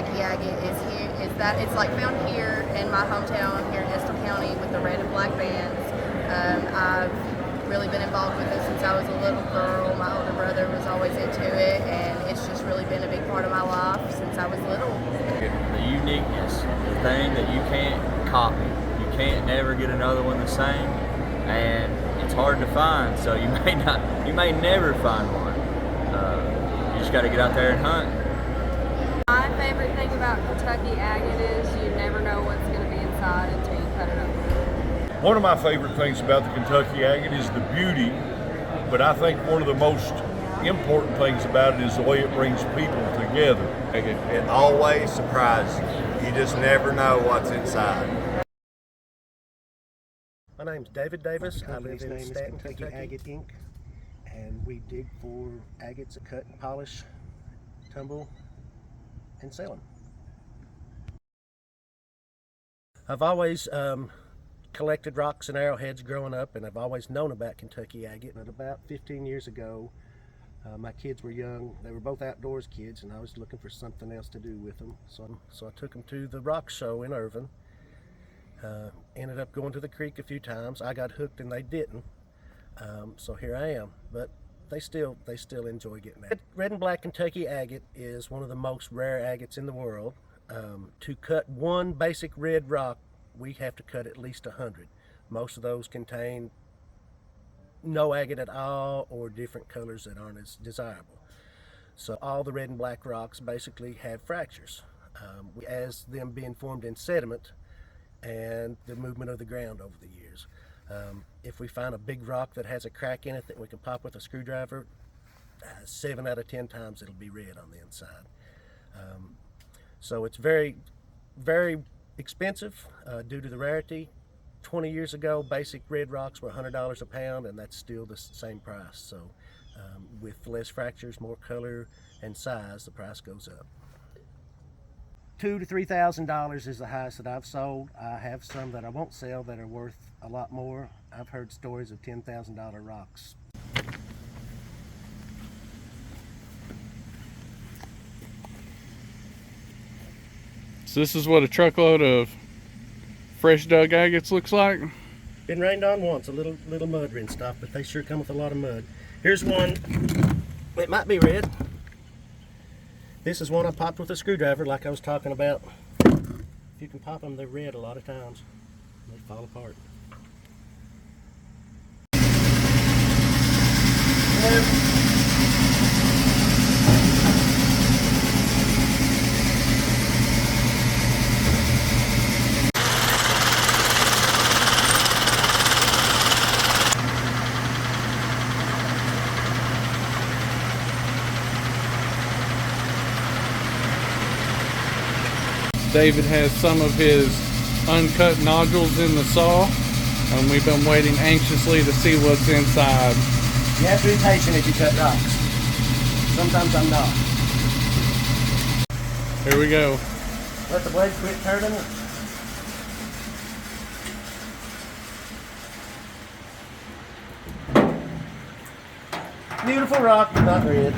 Kentucky agate is that it's like found here in my hometown here in Estill County with the red and black bands. I've really been involved with it since I was a little girl. My older brother was always into it, and it's just really been a big part of my life since I was little. The uniqueness, the thing that you can't copy. You can't never get another one the same, and it's hard to find. So you may never find one. You just got to get out there and hunt. My favorite thing about Kentucky agate is you never know what's going to be inside until you cut it open. One of my favorite things about the Kentucky agate is the beauty, but I think one of the most important things about it is the way it brings people together. It always surprises you. You just never know what's inside. My name's David Davis. My I live in name is Stanton, Kentucky Kentucky. Agate Inc. And we dig for agates, cut and polish, tumble, and sell them. I've always collected rocks and arrowheads growing up, and I've always known about Kentucky agate. But about 15 years ago, my kids were young. They were both outdoors kids, and I was looking for something else to do with them. So I took them to the rock show in Irvin. Ended up going to the creek a few times. I got hooked and they didn't. So here I am. But they still enjoy getting that. Red and black Kentucky agate is one of the most rare agates in the world. To cut one basic red rock, we have to cut at least 100. Most of those contain no agate at all, or different colors that aren't as desirable. So all the red and black rocks basically have fractures, as them being formed in sediment and the movement of the ground over the years. If we find a big rock that has a crack in it that we can pop with a screwdriver, 7 out of 10 times it'll be red on the inside. So it's very, very expensive due to the rarity. 20 years ago, basic red rocks were $100 a pound, and that's still the same price. So with less fractures, more color and size, the price goes up. $2,000 to $3,000 is the highest that I've sold. I have some that I won't sell that are worth a lot more. I've heard stories of $10,000 rocks. So this is what a truckload of fresh dug agates looks like. Been rained on once, a little mud rinsed off, but they sure come with a lot of mud. Here's one. It might be red. This is one I popped with a screwdriver, like I was talking about. If you can pop them, they're red a lot of times. They fall apart. David has some of his uncut nodules in the saw, and we've been waiting anxiously to see what's inside. You have to be patient if you cut rocks. Sometimes I'm not. Here we go. Let the blade quit turning. Beautiful rock, but not red.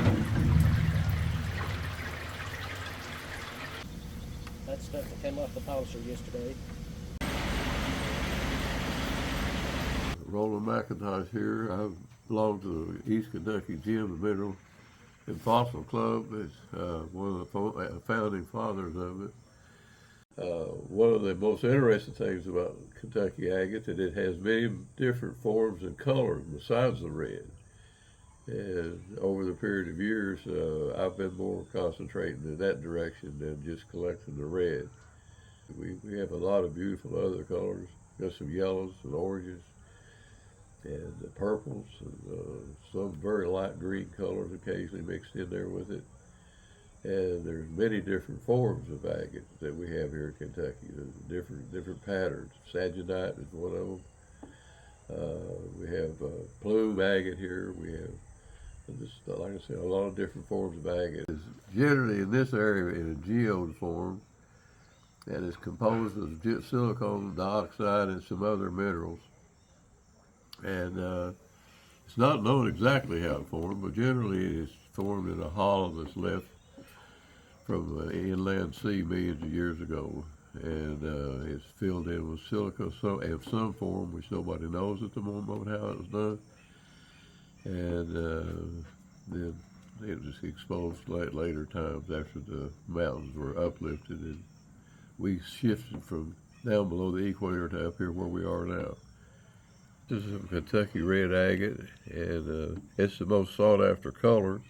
That stuff that came off the polisher yesterday. Roland McIntosh here. I belong to the East Kentucky Gem, the Mineral and Fossil Club. It's one of the founding fathers of it. One of the most interesting things about Kentucky agate that it has many different forms and colors besides the red. And over the period of years, I've been more concentrating in that direction than just collecting the red. We have a lot of beautiful other colors. Got some yellows and oranges and the purples and some very light green colors occasionally mixed in there with it. And there's many different forms of agate that we have here in Kentucky. There's different patterns. Saginite is one of them. We have plume agate here. We have, just like I said, a lot of different forms of agate. It's generally in this area in a geode form, and it's composed of silicon dioxide and some other minerals. And it's not known exactly how it formed, but generally it's formed in a hollow that's left from the inland sea millions of years ago, and it's filled in with silica in some form, which nobody knows at the moment how it was done, and then it was exposed later times after the mountains were uplifted, and we shifted from down below the equator to up here where we are now. This is a Kentucky red agate, and it's the most sought after color.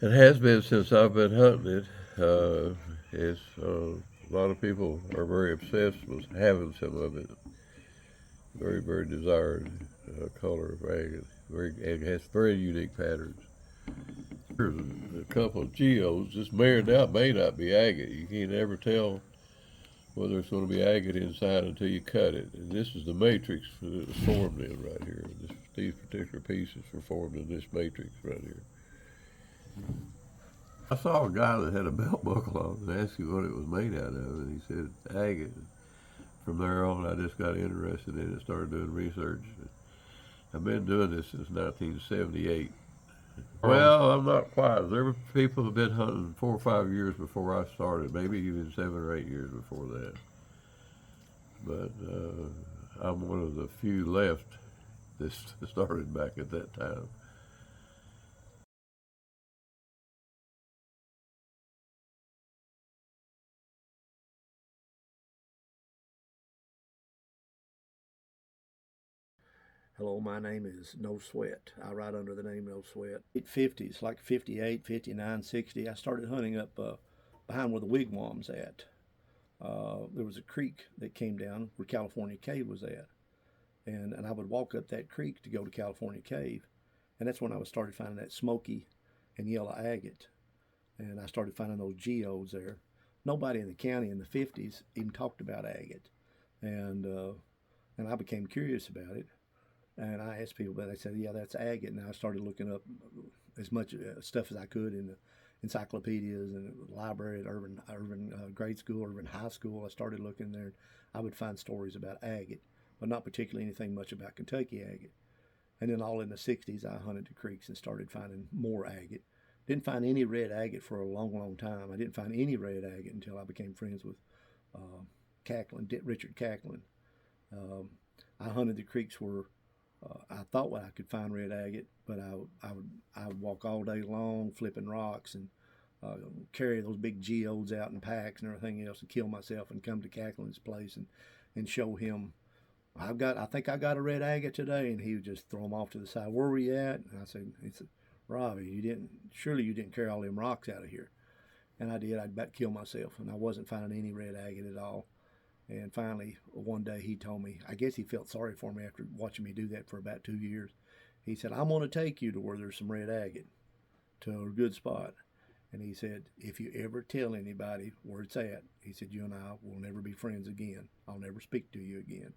It has been since I've been hunting it. A lot of people are very obsessed with having some of it. Very, very desired color of agate. It has very unique patterns. There's a couple of geodes. This may not be agate. You can't ever tell whether it's going to be agate inside until you cut it. And this is the matrix that it was formed in right here. These particular pieces were formed in this matrix right here. I saw a guy that had a belt buckle on and asked him what it was made out of, and he said agate. From there on, I just got interested in it, started doing research. I've been doing this since 1978. Well, I'm not quite. There were people who've been hunting 4 or 5 years before I started, maybe even 7 or 8 years before that. But I'm one of the few left that started back at that time. Hello, my name is No Sweat. I ride under the name No Sweat. 50s, like 58, 59, 60, I started hunting up behind where the wigwam's at. There was a creek that came down where California Cave was at. And I would walk up that creek to go to California Cave. And that's when I started finding that smoky and yellow agate. And I started finding those geodes there. Nobody in the county in the 50s even talked about agate. And I became curious about it. And I asked people about it. They said, yeah, that's agate. And I started looking up as much stuff as I could in the encyclopedias and the library at Urban grade school, Urban high school. I started looking there. I would find stories about agate, but not particularly anything much about Kentucky agate. And then all in the 60s, I hunted the creeks and started finding more agate. Didn't find any red agate for a long, long time. I didn't find any red agate until I became friends with Richard Cacklin. I hunted the creeks where I thought I could find red agate, but I would walk all day long flipping rocks and carry those big geodes out in packs and everything else and kill myself and come to Cacklin's place and show him, I think I got a red agate today, and he would just throw them off to the side. Where were you at? And I said, Robbie, surely you didn't carry all them rocks out of here. And I did. I'd about kill myself, and I wasn't finding any red agate at all. And finally, one day he told me, I guess he felt sorry for me after watching me do that for about 2 years. He said, I'm going to take you to where there's some red agate, to a good spot. And he said, if you ever tell anybody where it's at, he said, you and I will never be friends again. I'll never speak to you again.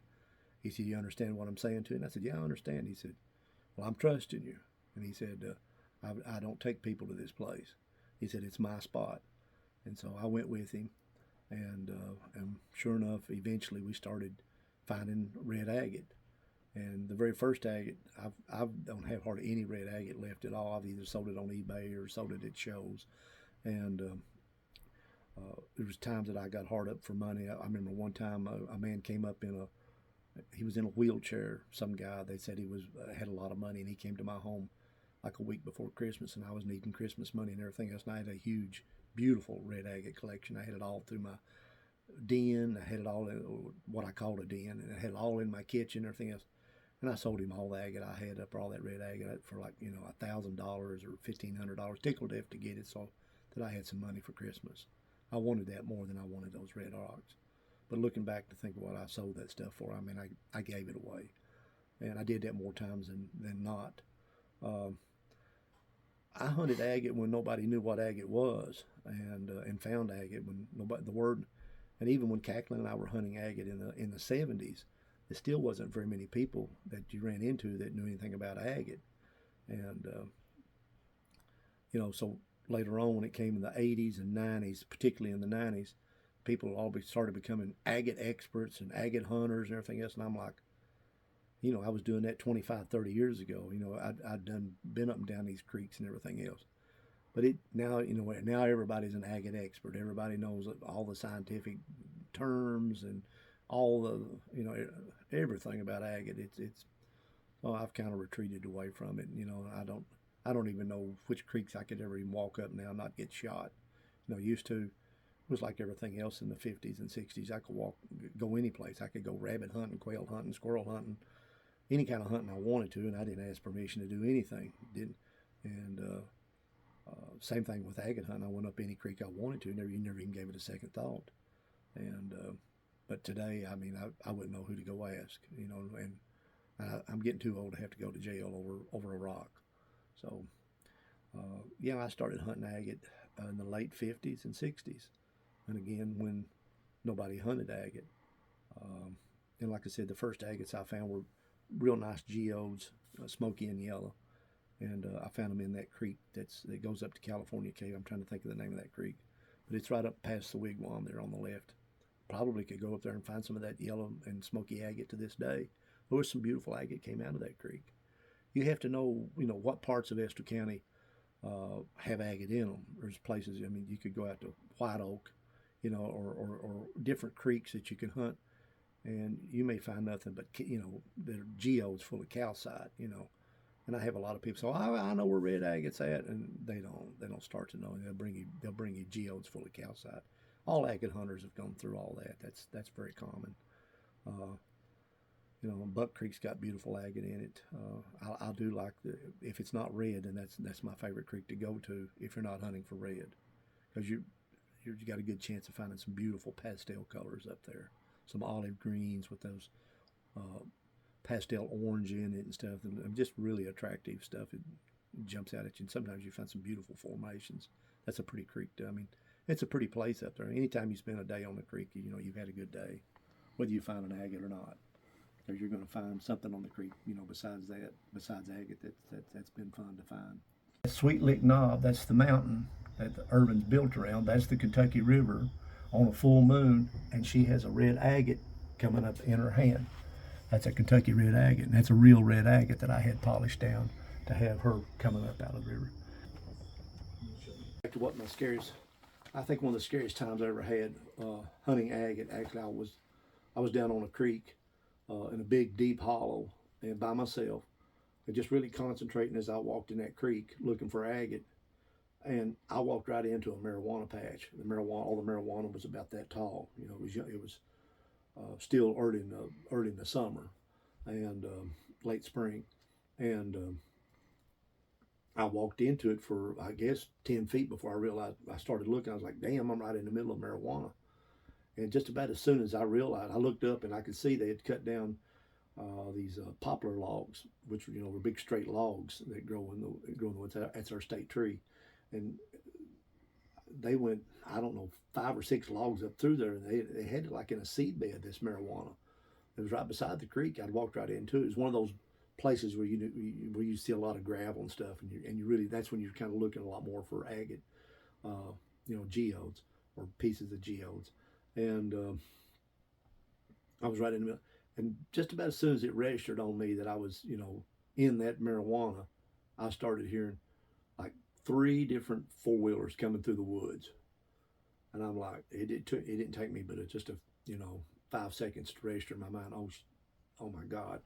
He said, you understand what I'm saying to you? And I said, yeah, I understand. He said, well, I'm trusting you. And he said, I don't take people to this place. He said, it's my spot. And so I went with him. And sure enough, eventually we started finding red agate. And the very first agate, I don't have hardly any red agate left at all. I've either sold it on eBay or sold it at shows. And there was times that I got hard up for money. I remember one time a man came up he was in a wheelchair. Some guy, they said he had a lot of money, and he came to my home like a week before Christmas, and I was needing Christmas money and everything else. And I had a huge, beautiful red agate collection. I had it all through my den. I had it all in what I called a den, and I had it all in my kitchen and everything else. And I sold him all the agate I had up, or all that red agate, for like, $1,000 or $1,500. Tickled death to get it, so that I had some money for Christmas. I wanted that more than I wanted those red rocks. But looking back to think of what I sold that stuff for, I mean, I gave it away. And I did that more times than not. I hunted agate when nobody knew what agate was, and found agate when and even when Cacklin and I were hunting agate in the 70s, there still wasn't very many people that you ran into that knew anything about agate. And so later on, when it came in the 80s and 90s, particularly in the 90s, people all started becoming agate experts and agate hunters and everything else. And I'm like, I was doing that 25, 30 years ago. I'd been up and down these creeks and everything else. But now, now everybody's an agate expert. Everybody knows all the scientific terms and all the, everything about agate. Oh, I've kind of retreated away from it. I don't even know which creeks I could ever even walk up now and not get shot. Used to, it was like everything else in the 50s and 60s. I could go any place. I could go rabbit hunting, quail hunting, squirrel hunting, any kind of hunting I wanted to, and I didn't ask permission to do anything. Didn't. And same thing with agate hunting. I went up any creek I wanted to. Never even gave it a second thought. And but today, I mean, I wouldn't know who to go ask. And I'm getting too old to have to go to jail over a rock. So, I started hunting agate in the late 50s and 60s. And again, when nobody hunted agate. And like I said, the first agates I found were real nice geodes, smoky and yellow. And I found them in that creek that goes up to California Cave. I'm trying to think of the name of that creek. But it's right up past the wigwam there on the left. Probably could go up there and find some of that yellow and smoky agate to this day. There was some beautiful agate came out of that creek. You have to know, what parts of Estill County have agate in them. There's places, I mean, you could go out to White Oak, or different creeks that you can hunt, and you may find nothing but, they're geodes full of calcite, And I have a lot of people say, oh, I know where red agate's at, and they don't start to know. They'll bring you geodes full of calcite. All agate hunters have gone through all that. That's very common. Buck Creek's got beautiful agate in it. I do like if it's not red, then that's my favorite creek to go to if you're not hunting for red, because you got a good chance of finding some beautiful pastel colors up there, some olive greens with those pastel orange in it and stuff, and just really attractive stuff. It jumps out at you, and sometimes you find some beautiful formations. That's a pretty creek too. I mean, it's a pretty place up there. Anytime you spend a day on the creek, you've had a good day, whether you find an agate or not. Because you're going to find something on the creek, besides agate, that's been fun to find. Sweet Lick Knob, that's the mountain that the Irvin's built around. That's the Kentucky River on a full moon, and she has a red agate coming up in her hand. That's a Kentucky red agate, and that's a real red agate that I had polished down to have her coming up out of the river. Back to what I think one of the scariest times I ever had hunting agate. Actually, I was down on a creek in a big deep hollow and by myself, and just really concentrating as I walked in that creek looking for agate. And I walked right into a marijuana patch. All the marijuana was about that tall. It was still early in the summer and late spring, and I walked into it for, I guess, 10 feet before I realized. I started looking. I was like, damn, I'm right in the middle of marijuana. And just about as soon as I realized, I looked up and I could see they had cut down these poplar logs, which were big straight logs that grow in the woods. That's our state tree. And they went, I don't know, 5 or 6 logs up through there, and they had it like in a seed bed, this marijuana. It was right beside the creek. I'd walked right into it. It was one of those places where you see a lot of gravel and stuff, and you really, that's when you're kind of looking a lot more for agate, geodes or pieces of geodes. And I was right in the middle, and just about as soon as it registered on me that I was, in that marijuana, I started hearing like 3 different 4-wheelers coming through the woods, and I'm like, it didn't take me but just 5 seconds to register in my mind. Oh my God,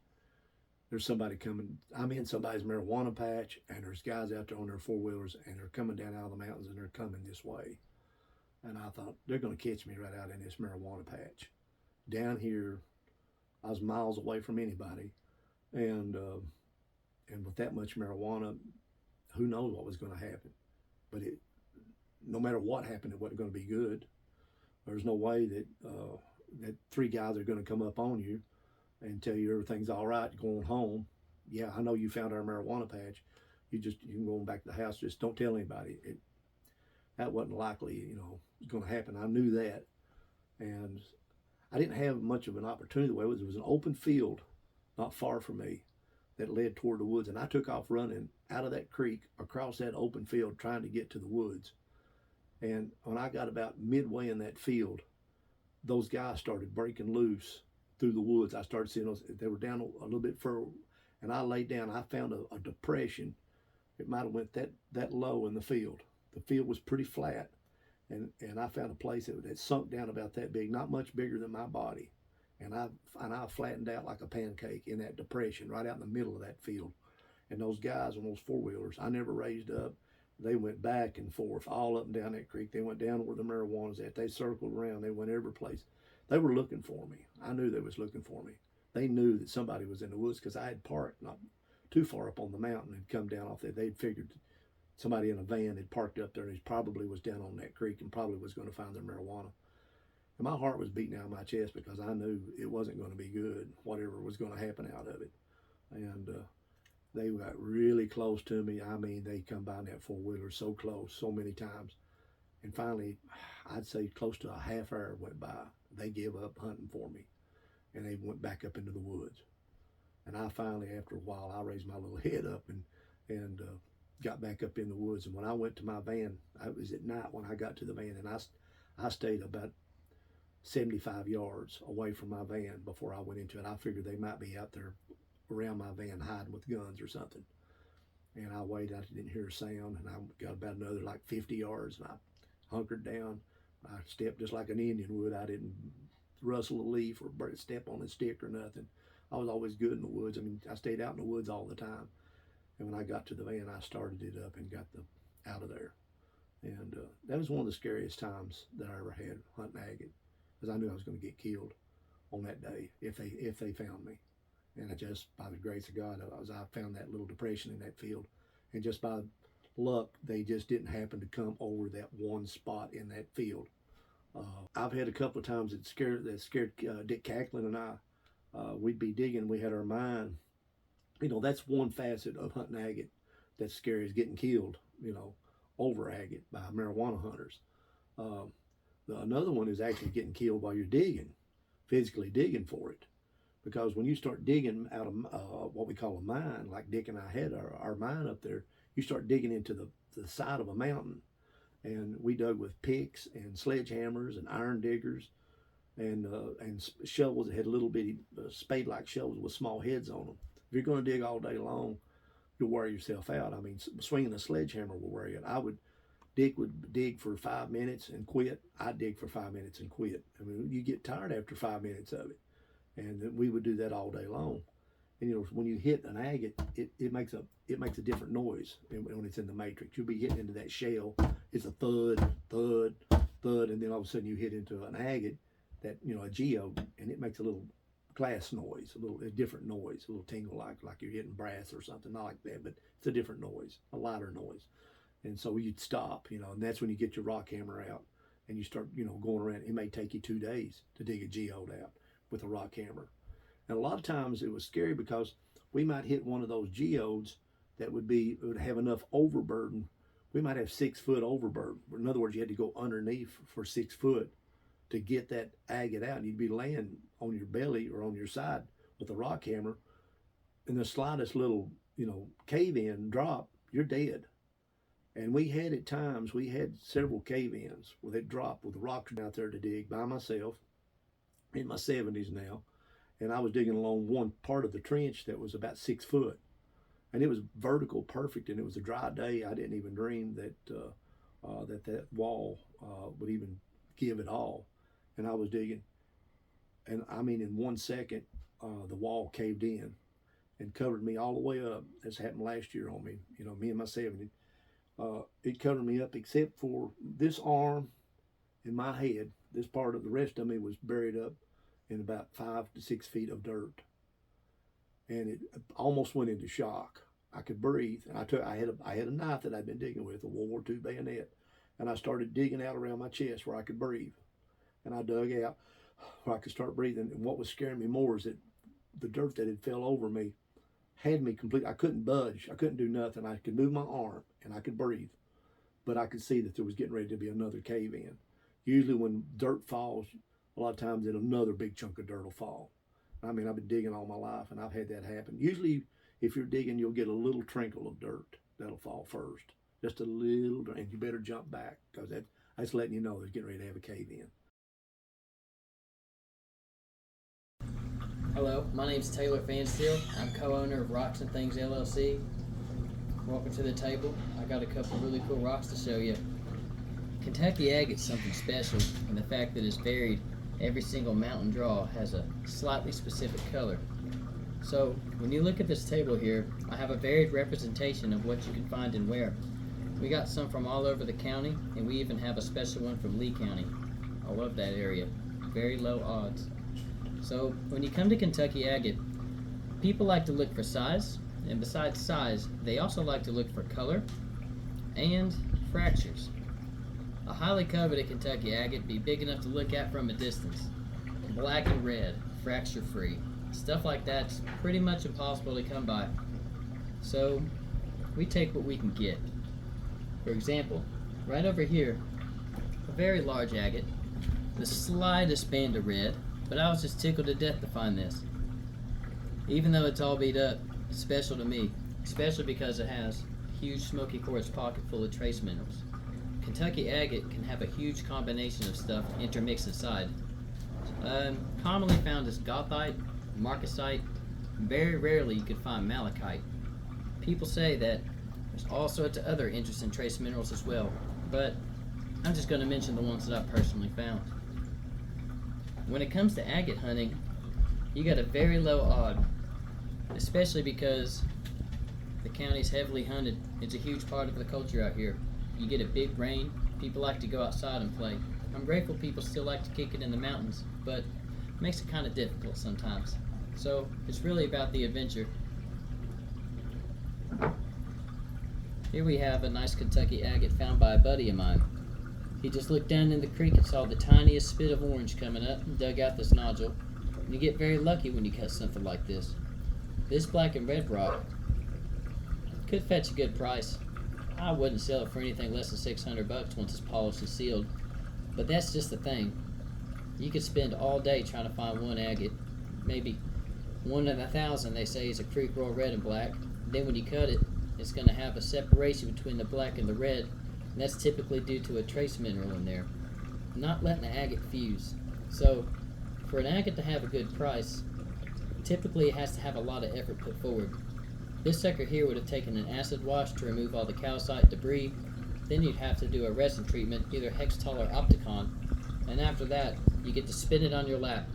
there's somebody coming. I'm in somebody's marijuana patch, and there's guys out there on their 4-wheelers, and they're coming down out of the mountains, and they're coming this way. And I thought, they're going to catch me right out in this marijuana patch. Down here, I was miles away from anybody. And with that much marijuana, who knows what was going to happen. But no matter what happened, it wasn't going to be good. There's no way that that 3 guys are going to come up on you and tell you everything's all right, going home. Yeah, I know you found our marijuana patch. You can go back to the house. Just don't tell anybody. That wasn't likely, going to happen. I knew that, and I didn't have much of an opportunity. There was an open field not far from me that led toward the woods, and I took off running out of that creek across that open field trying to get to the woods. And when I got about midway in that field, those guys started breaking loose through the woods. I started seeing those. They were down a little bit further, and I laid down. I found a depression. It might have went that low in the field. the field was pretty flat, and I found a place that sunk down about that big, not much bigger than my body, and I flattened out like a pancake in that depression right out in the middle of that field. And those guys on those four-wheelers, I never raised up. They went back and forth all up and down that creek. They went down where the marijuana's at. They circled around. They went every place. They were looking for me. I knew they was looking for me. They knew that somebody was in the woods because I had parked not too far up on the mountain and come down off there. They'd figured somebody in a van had parked up there and he probably was down on that creek and probably was going to find their marijuana. And my heart was beating out of my chest because I knew it wasn't going to be good, whatever was going to happen out of it. And they got really close to me. I mean, they come by in that four-wheeler so close, so many times. And finally, I'd say close to a half hour went by. They gave up hunting for me, and they went back up into the woods. And I finally, after a while, I raised my little head up and got back up in the woods. And when I went to my van, it was at night when I got to the van, and I stayed about 75 yards away from my van before I went into it. I figured they might be out there around my van hiding with guns or something. And I waited, I didn't hear a sound, and I got about another like 50 yards, and I hunkered down. I stepped just like an Indian would. I didn't rustle a leaf or step on a stick or nothing. I was always good in the woods. I mean, I stayed out in the woods all the time. And when I got to the van, I started it up and got out of there. And that was one of the scariest times that I ever had hunting agate, because I knew I was going to get killed on that day if they found me. And I just, by the grace of God, I found that little depression in that field. And just by luck, they just didn't happen to come over that one spot in that field. I've had a couple of times that scared Dick Cacklin and I. We'd be digging, we had our mine. You know, that's one facet of hunting agate that's scary, is getting killed, you know, over agate by marijuana hunters. Another one is actually getting killed while you're digging, physically digging for it. Because when you start digging out of what we call a mine, like Dick and I had our mine up there, you start digging into the side of a mountain. And we dug with picks and sledgehammers and iron diggers and shovels that had little bitty spade-like shovels with small heads on them. If you're going to dig all day long, you'll wear yourself out. I mean, swinging a sledgehammer will wear you out. Dick would dig for 5 minutes and quit. I'd dig for 5 minutes and quit. I mean, you get tired after 5 minutes of it. And we would do that all day long. And you know, when you hit an agate, it makes a different noise when it's in the matrix. You'll be hitting into that shell. It's a thud, thud, thud, and then all of a sudden you hit into an agate, that, you know, a geode, and it makes a little glass noise, a different noise, a little tingle like you're hitting brass or something, not like that, but it's a different noise, a lighter noise. And so you'd stop, you know, and that's when you get your rock hammer out and you start, you know, going around. It may take you 2 days to dig a geode out with a rock hammer. And a lot of times it was scary because we might hit one of those geodes that would have enough overburden. We might have 6 foot overburden. In other words, you had to go underneath for 6 foot to get that agate out. And you'd be laying on your belly or on your side with a rock hammer, and the slightest little, you know, cave-in drop, you're dead. And we had several cave-ins where they'd drop with a rock out there to dig by myself, in my 70s now, and I was digging along one part of the trench that was about 6 foot, and it was vertical, perfect, and it was a dry day. I didn't even dream that that wall would even give at all. And I was digging, and I mean, in 1 second, the wall caved in and covered me all the way up. This happened last year on me, you know, me and my 70. It covered me up except for this arm and my head. This part of the rest of me was buried up in about 5 to 6 feet of dirt, and it almost went into shock. I could breathe, and I had a knife that I'd been digging with, a World War II bayonet, and I started digging out around my chest where I could breathe, and I dug out where I could start breathing. And what was scaring me more is that the dirt that had fell over me had me complete. I couldn't budge. I couldn't do nothing. I could move my arm and I could breathe, but I could see that there was getting ready to be another cave in. Usually when dirt falls, a lot of times another big chunk of dirt will fall. I mean, I've been digging all my life, and I've had that happen. Usually, if you're digging, you'll get a little trinkle of dirt that'll fall first. Just a little, and you better jump back, because that's letting you know they're getting ready to have a cave in. Hello, my name is Taylor Fansteel. I'm co-owner of Rocks and Things LLC. welcome to the table. I got a couple really cool rocks to show you. Kentucky agate's something special in the fact that it's varied. Every single mountain draw has a slightly specific color. So when you look at this table here, I have a varied representation of what you can find and where. We got some from all over the county, and we even have a special one from Lee County. I love that area. Very low odds. So when you come to Kentucky agate, people like to look for size, and besides size, they also like to look for color and fractures. A highly coveted Kentucky agate be big enough to look at from a distance. Black and red, fracture free. Stuff like that's pretty much impossible to come by. So we take what we can get. For example, right over here, a very large agate, the slightest band of red, but I was just tickled to death to find this. Even though it's all beat up, it's special to me, especially because it has a huge smoky quartz pocket full of trace minerals. Kentucky agate can have a huge combination of stuff intermixed inside. Commonly found as gothite, marcasite. Very rarely you could find malachite. People say that there's all sorts of other interesting trace minerals as well, but I'm just going to mention the ones that I personally found. When it comes to agate hunting, you got a very low odd, especially because the county's heavily hunted. It's a huge part of the culture out here. You get a big rain, people like to go outside and play. I'm grateful people still like to kick it in the mountains, but it makes it kind of difficult sometimes. So it's really about the adventure. Here we have a nice Kentucky agate found by a buddy of mine. He just looked down in the creek and saw the tiniest spit of orange coming up and dug out this nodule. And you get very lucky when you cut something like this. This black and red rock could fetch a good price. I wouldn't sell it for anything less than $600 once it's polished and sealed. But that's just the thing. You could spend all day trying to find one agate. Maybe 1 in 1,000 they say is a creek roll red and black. Then when you cut it, it's going to have a separation between the black and the red. And that's typically due to a trace mineral in there, not letting the agate fuse. So for an agate to have a good price, typically it has to have a lot of effort put forward. This sucker here would have taken an acid wash to remove all the calcite debris. Then you'd have to do a resin treatment, either Hextol or Opticon, and after that you get to spin it on your lap.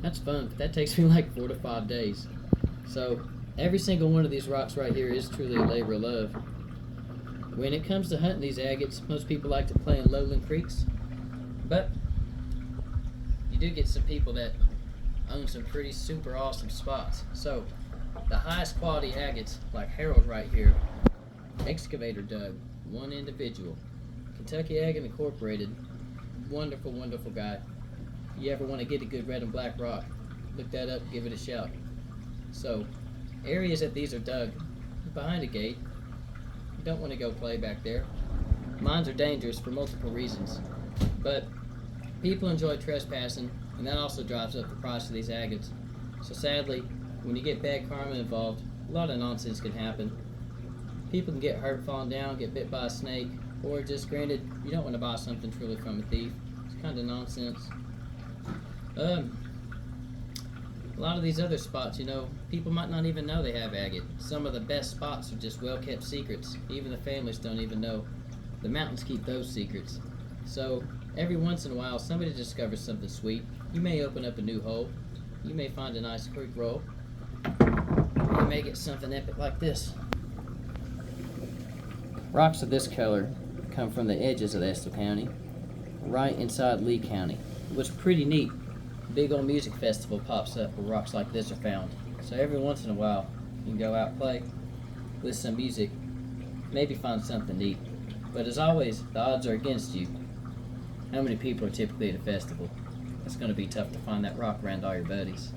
That's fun, but that takes me like 4 to 5 days. So every single one of these rocks right here is truly a labor of love. When it comes to hunting these agates, most people like to play in lowland creeks, but you do get some people that own some pretty super awesome spots. So the highest quality agates, like Harold right here, excavator dug, one individual. Kentucky Agate Incorporated, wonderful, wonderful guy. You ever want to get a good red and black rock, look that up, give it a shout. So, areas that these are dug, behind a gate, you don't want to go play back there. Mines are dangerous for multiple reasons, but people enjoy trespassing, and that also drives up the price of these agates. So sadly, when you get bad karma involved, a lot of nonsense can happen. People can get hurt falling down, get bit by a snake, or just granted, you don't want to buy something truly from a thief. It's kind of nonsense. A lot of these other spots, you know, people might not even know they have agate. Some of the best spots are just well-kept secrets. Even the families don't even know. The mountains keep those secrets. So every once in a while, somebody discovers something sweet. You may open up a new hole. You may find a nice creek roll. You may get something epic like this. Rocks of this color come from the edges of Estill County, right inside Lee County. What's pretty neat, a big old music festival pops up where rocks like this are found. So every once in a while, you can go out and play, listen to music, maybe find something neat. But as always, the odds are against you. How many people are typically at a festival? It's going to be tough to find that rock around all your buddies.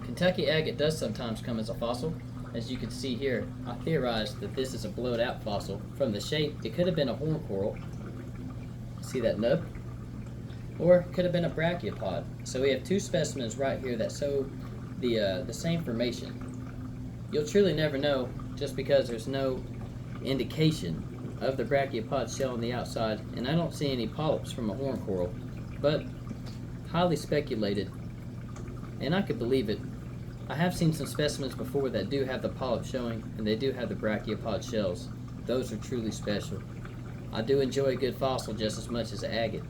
Kentucky agate does sometimes come as a fossil. As you can see here, I theorized that this is a blowed out fossil. From the shape, it could have been a horn coral. See that nub? Or it could have been a brachiopod. So we have two specimens right here that show the same formation. You'll truly never know just because there's no indication of the brachiopod shell on the outside, and I don't see any polyps from a horn coral, but highly speculated, and I could believe it. I have seen some specimens before that do have the polyp showing, and they do have the brachiopod shells. Those are truly special. I do enjoy a good fossil just as much as an agate.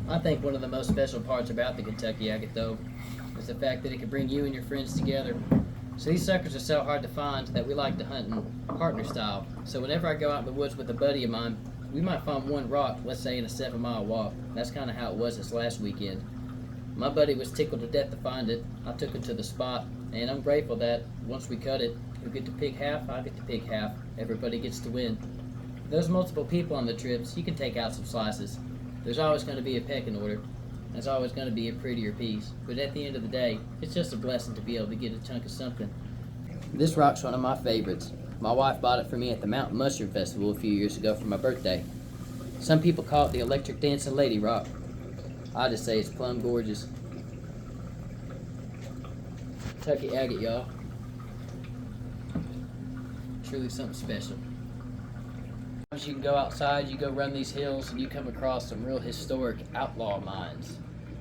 I think one of the most special parts about the Kentucky agate, though, is the fact that it can bring you and your friends together. So these suckers are so hard to find that we like to hunt in partner style. So whenever I go out in the woods with a buddy of mine, we might find one rock, let's say in a 7-mile walk. That's kind of how it was this last weekend. My buddy was tickled to death to find it. I took him to the spot, and I'm grateful that once we cut it, he'll get to pick half, I get to pick half. Everybody gets to win. If there's multiple people on the trips, you can take out some slices. There's always going to be a pecking order. There's always going to be a prettier piece. But at the end of the day, it's just a blessing to be able to get a chunk of something. This rock's one of my favorites. My wife bought it for me at the Mountain Mushroom Festival a few years ago for my birthday. Some people call it the Electric Dancing Lady Rock. I just say it's plumb gorgeous. Kentucky agate, y'all. Truly something special. You can go outside, you go run these hills, and you come across some real historic outlaw mines.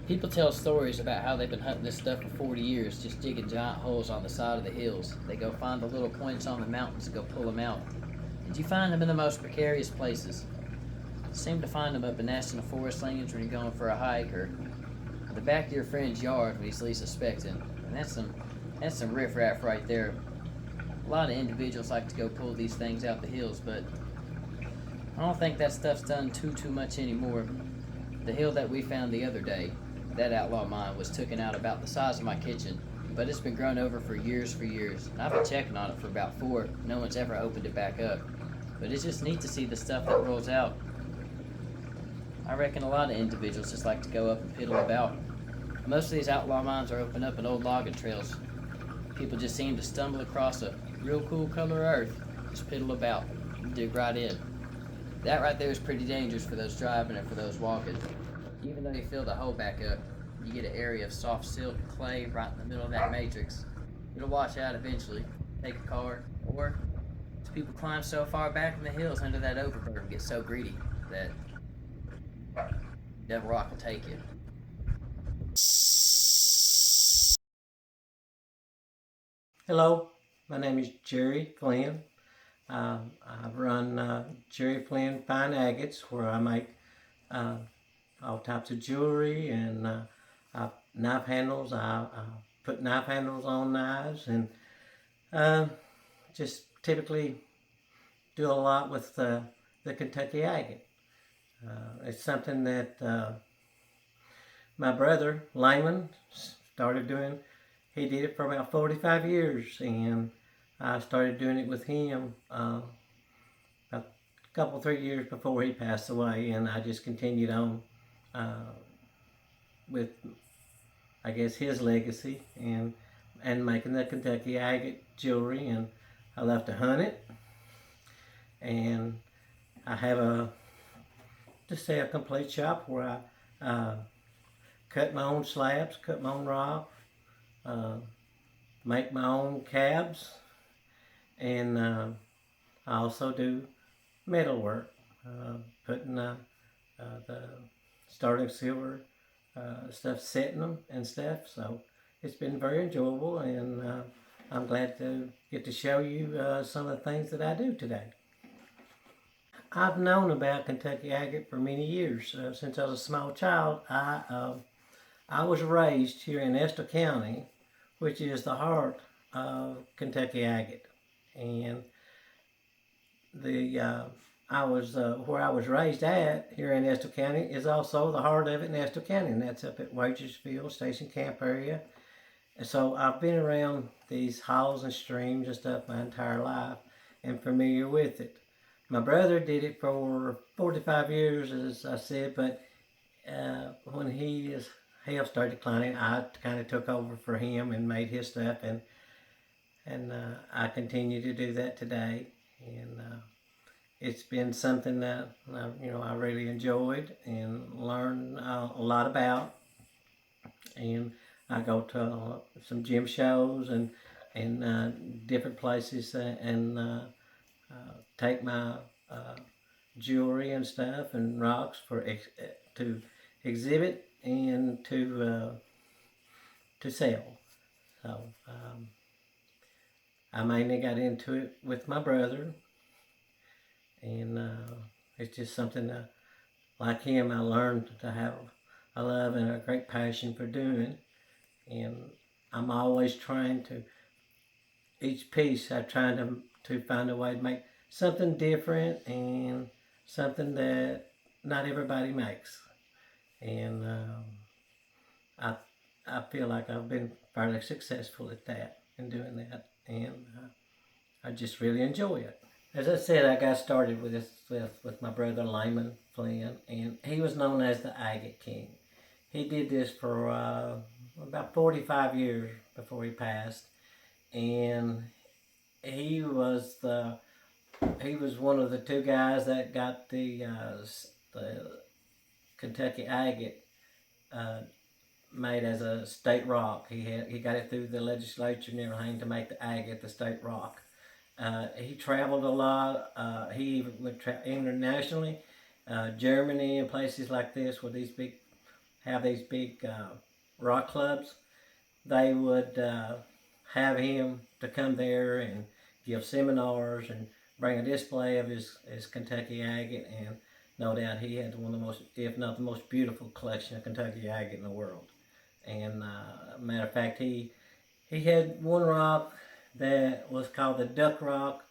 People tell stories about how they've been hunting this stuff for 40 years, just digging giant holes on the side of the hills. They go find the little points on the mountains and go pull them out. And you find them in the most precarious places. You seem to find them up in national forest lands when you're going for a hike, or at the back of your friend's yard when he's least suspecting. And that's some riffraff right there. A lot of individuals like to go pull these things out the hills, but I don't think that stuff's done too much anymore. The hill that we found the other day, that outlaw mine, was taken out about the size of my kitchen, but it's been grown over for years. And I've been checking on it for about 4. No one's ever opened it back up. But it's just neat to see the stuff that rolls out. I reckon a lot of individuals just like to go up and piddle about. Most of these outlaw mines are open up in old logging trails. People just seem to stumble across a real cool color of earth, just piddle about, and dig right in. That right there is pretty dangerous for those driving and for those walking. Even though you fill the hole back up, you get an area of soft silt and clay right in the middle of that matrix. It'll wash out eventually, take a car, or people climb so far back in the hills under that overburden and get so greedy that Devil Rock will take you. Hello, my name is Jerry Flynn. I run Jerry Flynn Fine Agates, where I make all types of jewelry and knife handles. I put knife handles on knives, and just typically do a lot with the Kentucky agate. It's something that my brother Lyman started doing. He did it for about 45 years, and I started doing it with him a couple, 3 years before he passed away, and I just continued on with, I guess, his legacy and making the Kentucky agate jewelry. And I love to hunt it, and I have a complete shop where I cut my own slabs, cut my own rock, make my own cabs, and I also do metal work, putting the sterling silver stuff, setting them and stuff. So it's been very enjoyable, and I'm glad to get to show you some of the things that I do today. I've known about Kentucky agate for many years. Since I was a small child, I was raised here in Estill County, which is the heart of Kentucky agate. And where I was raised at here in Estill County is also the heart of it in Estill County, and that's up at Wagersfield Station Camp area. And so I've been around these halls and streams and stuff my entire life and familiar with it. My brother did it for 45 years, as I said, but when his health started declining, I kind of took over for him and made his stuff, and I continue to do that today. And it's been something that I really enjoyed and learned a lot about. And I go to some gym shows and different places and take my jewelry and stuff and rocks to exhibit and to sell. So I mainly got into it with my brother, and it's just something that, like him, I learned to have a love and a great passion for doing. And I'm always trying to, each piece I'm trying to find a way to make something different and something that not everybody makes. And I, I feel like I've been fairly successful at that and doing that. And I just really enjoy it. As I said, I got started with this with my brother Lyman Flynn, and he was known as the Agate King. He did this for about 45 years before he passed, and he was one of the two guys that got the Kentucky Agate made as a state rock. He got it through the legislature and everything to make the agate the state rock. He traveled a lot. He went internationally, Germany and places like this where these big rock clubs. They would have him to come there and give seminars and bring a display of his Kentucky agate, and no doubt he had one of the most, if not the most beautiful collection of Kentucky agate in the world. And matter of fact, he had one rock that was called the Duck Rock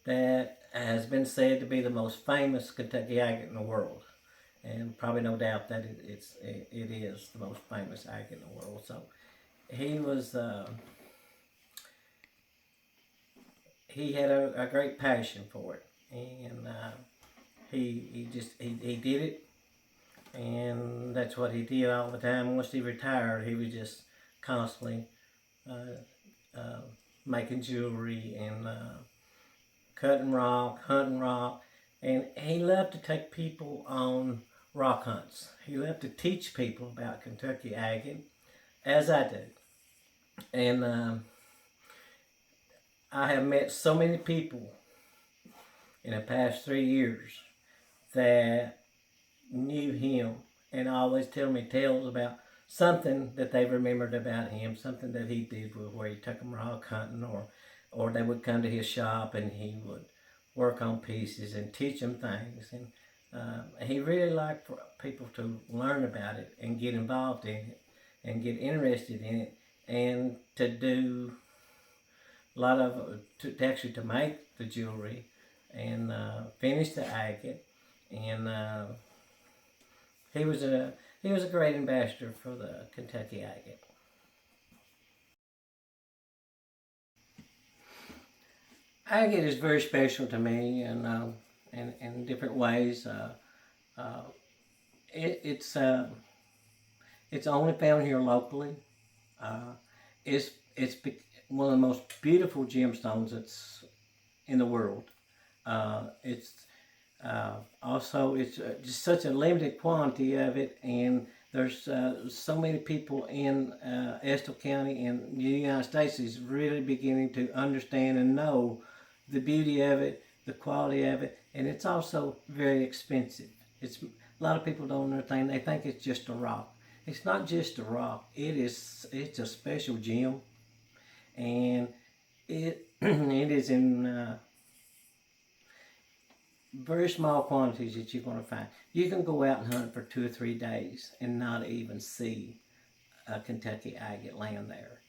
that has been said to be the most famous Kentucky agate in the world. And probably no doubt that it is the most famous agate in the world. So he was, he had a great passion for it. And he did it. And that's what he did all the time. Once he retired, he was just constantly making jewelry and cutting rock, hunting rock. And he loved to take people on rock hunts. He loved to teach people about Kentucky agate, as I do. And I have met so many people in the past 3 years that knew him and always tell me tales about something that they remembered about him, something that he did where he took them rock hunting, or they would come to his shop and he would work on pieces and teach them things. And he really liked for people to learn about it and get involved in it and get interested in it, and to do a lot of, to make the jewelry and finish the agate. And he was a great ambassador for the Kentucky agate. Agate is very special to me, and in different ways. It's only found here locally. It's one of the most beautiful gemstones that's in the world. It's just such a limited quantity of it, and there's so many people in Estill County and the United States is really beginning to understand and know the beauty of it, the quality of it, and it's also very expensive. A lot of people don't understand. They think it's just a rock. It's not just a rock. It's a special gem, and it is in very small quantities that you're going to find. You can go out and hunt for 2 or 3 days and not even see a Kentucky agate land there.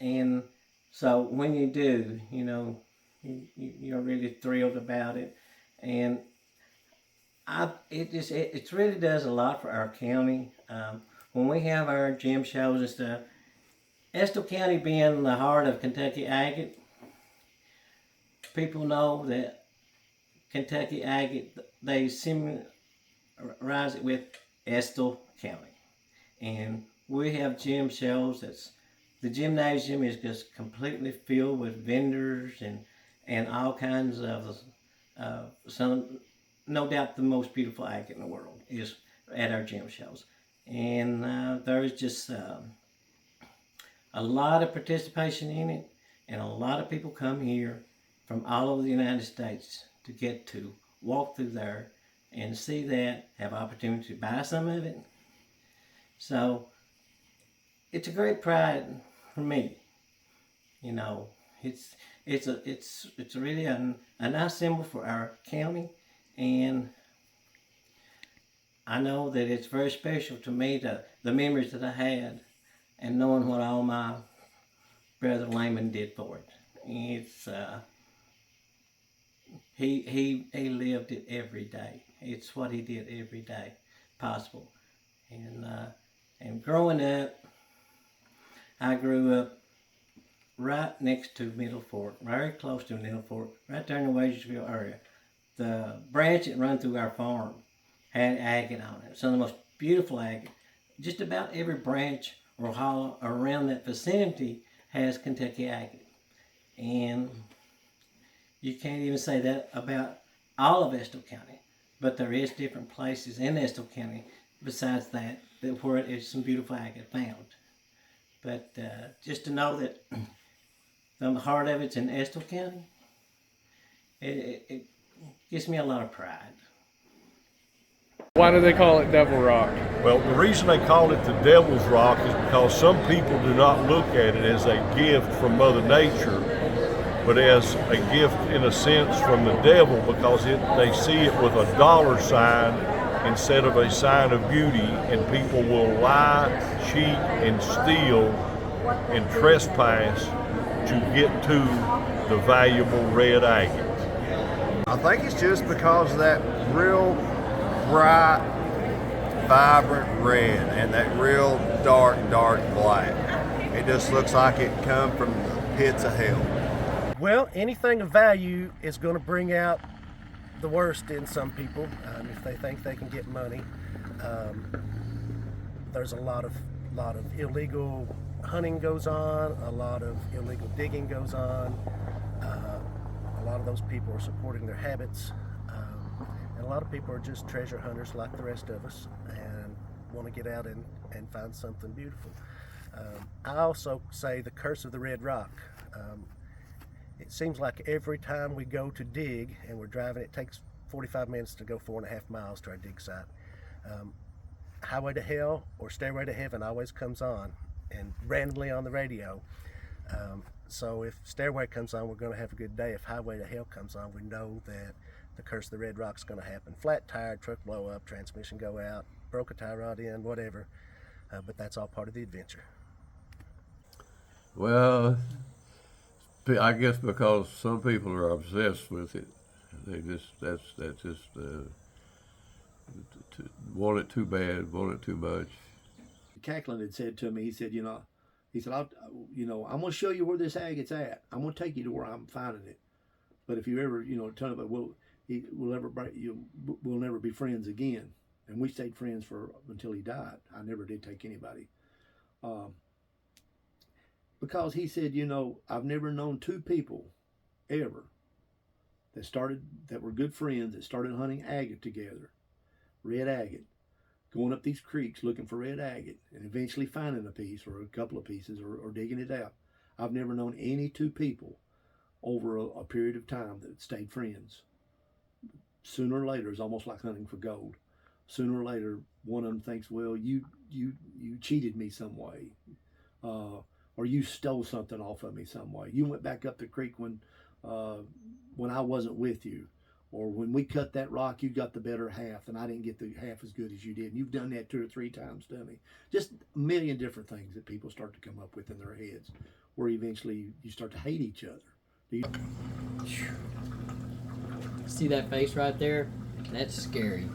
And so when you do, you know, you're really thrilled about it. And it really does a lot for our county. When we have our gem shows and stuff, Estill County being the heart of Kentucky agate, people know that Kentucky agate, they summarize it with Estill County. And we have gem shows the gymnasium is just completely filled with vendors and all kinds of no doubt the most beautiful agate in the world is at our gem shows. And there's just a lot of participation in it, and a lot of people come here from all over the United States to get to walk through there and see that, have opportunity to buy some of it, So it's a great pride for me. You know, it's really a nice symbol for our county, and I know that it's very special to me, the memories that I had, and knowing what all my brother Layman did for it. It's he lived it every day. It's what he did every day possible. And growing up, I grew up right next to Middle Fork, very close to Middle Fork, right there in the Wagersville area. The branch that run through our farm had agate on it. Some of the most beautiful agate. Just about every branch or hollow around that vicinity has Kentucky agate. And you can't even say that about all of Estill County, but there is different places in Estill County besides that where there's some beautiful agate found. But just to know that the heart of it's in Estill County, it gives me a lot of pride. Why do they call it Devil Rock? Well, the reason they call it the Devil's Rock is because some people do not look at it as a gift from Mother Nature, but as a gift in a sense from the devil, because they see it with a dollar sign instead of a sign of beauty, and people will lie, cheat, and steal and trespass to get to the valuable red agate. I think it's just because of that real bright, vibrant red and that real dark black. It just looks like it come from the pits of hell. Well, anything of value is going to bring out the worst in some people if they think they can get money. There's a lot of illegal hunting goes on, a lot of illegal digging goes on. A lot of those people are supporting their habits, and a lot of people are just treasure hunters like the rest of us and want to get out and find something beautiful. I also say the curse of the red rock. It seems like every time we go to dig and we're driving, it takes 45 minutes to go 4.5 miles to our dig site. Highway to Hell or Stairway to Heaven always comes on, and randomly on the radio. So if Stairway comes on, we're going to have a good day. If Highway to Hell comes on, we know that the curse of the red rock's going to happen. Flat tire, truck blow up, transmission go out, broke a tie rod in, whatever. But that's all part of the adventure. Well, I guess because some people are obsessed with it. They just that's just want it too bad, want it too much. Cacklin had said to me, he said, I'm going to show you where this agate's at. I'm going to take you to where I'm finding it. But if you ever, tell him, we'll never be friends again. And we stayed friends until he died. I never did take anybody. Because he said, I've never known two people ever that were good friends that started hunting agate together, red agate, going up these creeks looking for red agate and eventually finding a piece or a couple of pieces or digging it out. I've never known any two people over a period of time that stayed friends. Sooner or later, it's almost like hunting for gold. Sooner or later, one of them thinks, well, you cheated me some way. Or you stole something off of me some way. You went back up the creek when I wasn't with you. Or when we cut that rock, you got the better half, and I didn't get the half as good as you did. And you've done that 2 or 3 times, dummy. Just a million different things that people start to come up with in their heads, where eventually you start to hate each other. See that face right there? That's scary.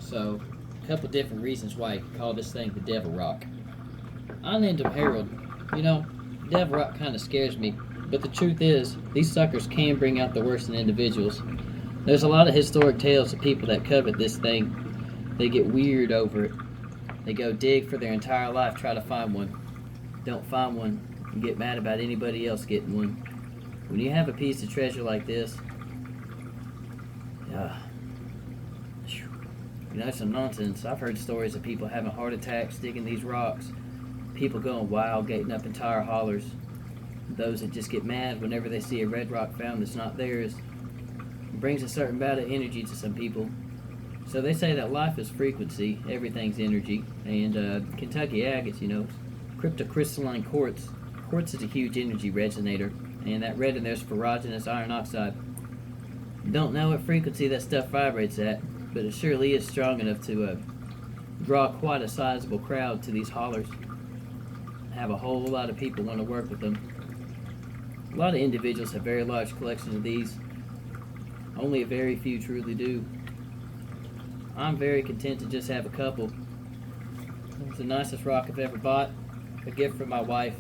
So, a couple different reasons why you call this thing the Devil Rock. I named him Harold. Devil Rock kind of scares me, but the truth is, these suckers can bring out the worst in individuals. There's a lot of historic tales of people that covet this thing. They get weird over it. They go dig for their entire life, try to find one. Don't find one, and get mad about anybody else getting one. When you have a piece of treasure like this, it's some nonsense. I've heard stories of people having heart attacks digging these rocks. People going wild, gating up entire hollers. Those that just get mad whenever they see a red rock found that's not theirs. It brings a certain amount of energy to some people. So they say that life is frequency, everything's energy, and Kentucky agates, cryptocrystalline quartz. Quartz is a huge energy resonator, and that red in there is ferrogenous iron oxide. Don't know what frequency that stuff vibrates at, but it surely is strong enough to draw quite a sizable crowd to these hollers. Have a whole lot of people want to work with them. A lot of individuals have very large collections of these. Only a very few truly do. I'm very content to just have a couple. It's the nicest rock I've ever bought. A gift from my wife.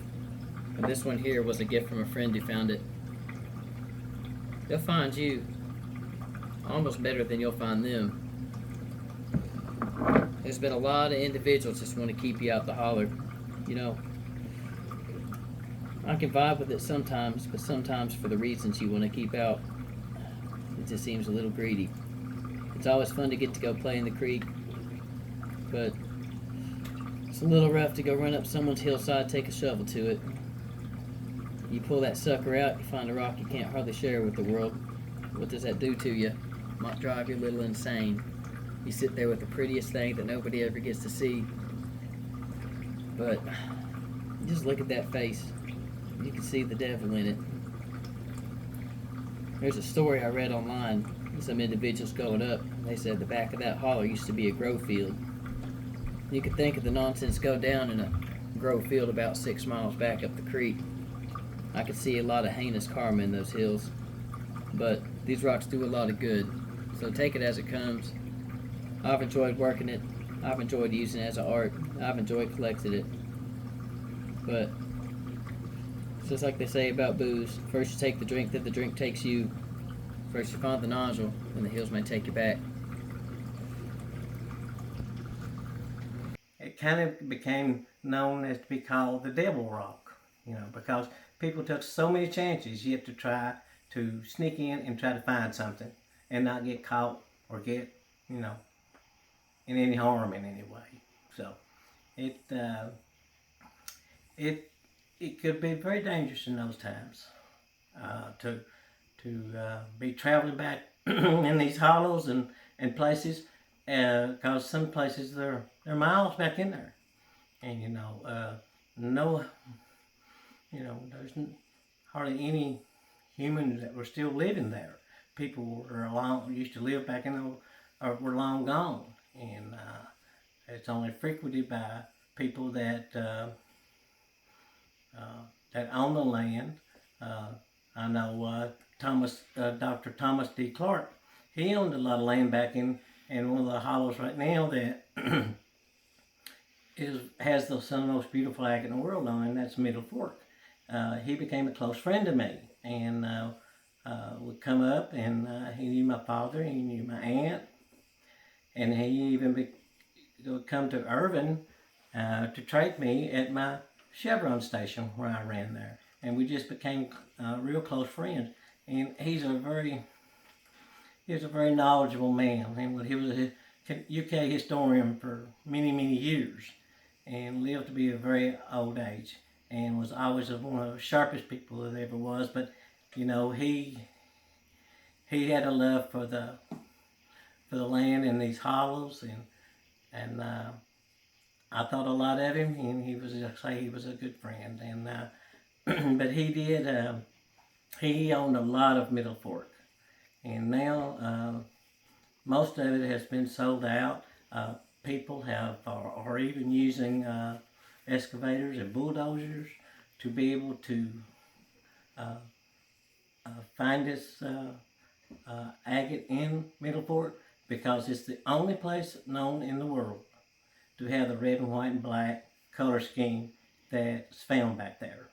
And this one here was a gift from a friend who found it. They'll find you almost better than you'll find them. There's been a lot of individuals just want to keep you out the holler. I can vibe with it sometimes, but sometimes for the reasons you want to keep out, it just seems a little greedy. It's always fun to get to go play in the creek, but it's a little rough to go run up someone's hillside, take a shovel to it. You pull that sucker out, you find a rock you can't hardly share with the world. What does that do to you? Might drive you a little insane. You sit there with the prettiest thing that nobody ever gets to see. But just look at that face. You can see the devil in it. There's a story I read online. Some individuals going up. They said the back of that holler used to be a grow field. You could think of the nonsense go down in a grow field about 6 miles back up the creek. I could see a lot of heinous karma in those hills. But these rocks do a lot of good. So take it as it comes. I've enjoyed working it. I've enjoyed using it as an art. I've enjoyed collecting it. But it's just like they say about booze. First you take the drink, then the drink takes you. First you find the nozzle, then the hills may take you back. It kind of became known as to be called the Devil Rock, because people took so many chances yet to try to sneak in and try to find something and not get caught or get, in any harm in any way. So it could be very dangerous in those times to be traveling back in these hollows and places, because some places they're miles back in there, and there's hardly any humans that were still living there. People used to live back in those, or were long gone, and it's only frequented by people that own the land. I know Dr. Thomas D. Clark. He owned a lot of land back in one of the hollows right now that has some of the most beautiful agate in the world on it, and that's Middle Fork. He became a close friend of me, and would come up, and he knew my father, he knew my aunt, and he even would come to Irvin to trade me at my Chevron station where I ran there, and we just became real close friends. And he's a very knowledgeable man, and he was a UK historian for many years, and lived to be a very old age, and was always one of the sharpest people that ever was. But he had a love for the land in these hollows, and I thought a lot of him, and he was a good friend. And but he owned a lot of Middle Fork, and now most of it has been sold out. People are even using excavators and bulldozers to be able to find this agate in Middle Fork, because it's the only place known in the world to have the red and white and black color scheme that's found back there.